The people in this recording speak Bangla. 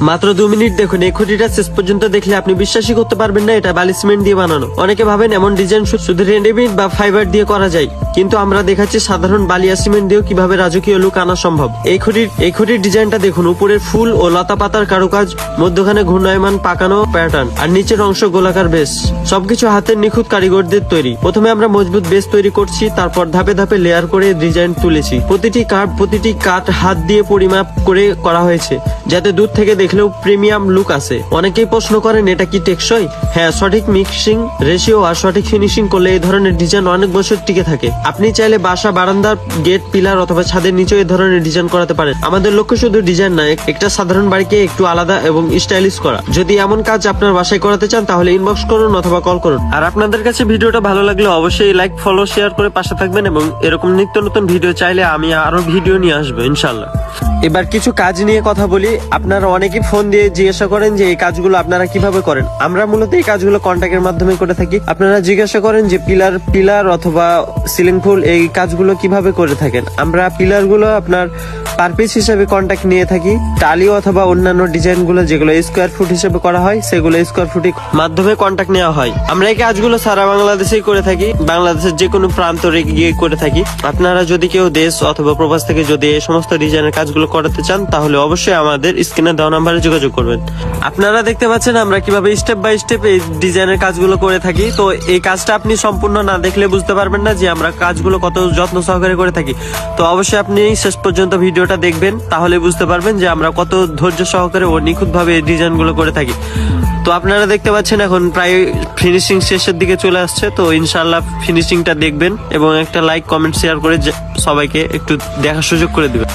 মাত্র 2 মিনিট দেখুন, এই খুঁটিটা শেষ পর্যন্ত দেখলে আপনি বিশ্বাসই করতে পারবেন না এটা বালি সিমেন্ট দিয়ে বানানো। অনেকে ভাবেন এমন ডিজাইন শুধু রেডিমেড বা ফাইবার দিয়ে করা যায়, কিন্তু আমরা দেখাচ্ছি সাধারণ বালিয়া সিমেন্ট দিয়েও কিভাবে রাজকীয় লুক আনা সম্ভব। এই খুঁটির ডিজাইনটা দেখুন, উপরের ফুল ও লতা পাতার কারুকাজ, মধ্যখানে ঘূর্ণায়মান পাকানো প্যাটার্ন, আর নিচের অংশ গোলাকার বেস, সবকিছু হাতের নিখুঁত কারিগরদের তৈরি। প্রথমে আমরা মজবুত বেস তৈরি করছি, তারপর ধাপে ধাপে লেয়ার করে ডিজাইন তুলেছি। প্রতিটি কাঠ হাত দিয়ে পরিমাপ করে করা হয়েছে, যাতে দূর থেকে দেখলেও প্রিমিয়াম লুক আসে। অনেকেই প্রশ্ন করেন এটা কি টেকসই? হ্যাঁ, সঠিক মিক্সিং রেশিও আর সঠিক ফিনিশিং করলে এই ধরনের ডিজাইন অনেক বছর টিকে থাকে। আপনি চাইলে বাসা, বারান্দার গেট, পিলার অথবা ছাদের নিচেও এই ধরনের ডিজাইন করাতে পারেন। আমাদের লক্ষ্য শুধু ডিজাইন নয়, একটা সাধারণ বাড়িকে একটু আলাদা এবং স্টাইলিশ করা। যদি এমন কাজ আপনার বাসায় করাতে চান তাহলে ইনবক্স করুন অথবা কল করুন। আর আপনাদের কাছে ভিডিওটা ভালো লাগলে অবশ্যই লাইক, ফলো, শেয়ার করে পাশে থাকবেন, এবং এরকম নিত্য নতুন ভিডিও চাইলে আমি আরো ভিডিও নিয়ে আসবো ইনশাল্লাহ। এবার কিছু কাজ নিয়ে কথা বলি। আপনারা অনেকেই ফোন দিয়ে জিজ্ঞাসা করেন যে এই কাজগুলো আপনারা কিভাবে করেন। আমরা মূলত এই কাজগুলো কন্ট্যাক্টের মাধ্যমে করে থাকি। আপনারা জিজ্ঞাসা করেন যে পিলার অথবা সিলিং ফুল এই কাজগুলো কিভাবে করে থাকেন। আমরা পিলার গুলো আপনার পার পিস হিসেবে কন্ট্যাক্ট নিয়ে থাকি। টালি অথবা অন্যান্য ডিজাইন গুলো যেগুলো স্কোয়ার ফুট হিসেবে করা হয়, সেগুলো স্কোয়ার ফুটের মাধ্যমে কন্ট্যাক্ট নেওয়া হয়। আমরা এই কাজগুলো সারা বাংলাদেশেই করে থাকি, বাংলাদেশের যে কোনো প্রান্তরে গিয়ে করে থাকি। আপনারা যদি কেউ দেশ অথবা প্রবাস থেকে যদি এই সমস্ত ডিজাইনের কাজগুলো করাতে চান তাহলে অবশ্যই আমাদের স্ক্রিনে দেওয়া নাম্বারে যোগাযোগ করবেন। আপনারা দেখতে পাচ্ছেন আমরা কিভাবে স্টেপ বাই স্টেপ এই ডিজাইনের কাজগুলো করে থাকি। তো এই কাজটা আপনি সম্পূর্ণ না দেখলে বুঝতে পারবেন না যে আমরা কাজগুলো কত যত্ন সহকারে করে থাকি। তো অবশ্যই আপনি শেষ পর্যন্ত ভিডিওটা দেখবেন, তাহলে বুঝতে পারবেন যে আমরা কত ধৈর্য সহকারে ও নিখুঁত ভাবে এই ডিজাইনগুলো করে থাকি। তো আপনারা দেখতে পাচ্ছেন এখন প্রায় ফিনিশিং শেষের দিকে চলে আসছে। তো ইনশাআল্লাহ ফিনিশিংটা দেখবেন এবং একটা লাইক, কমেন্ট, শেয়ার করে সবাইকে একটু দেখার সুযোগ করে দিবেন।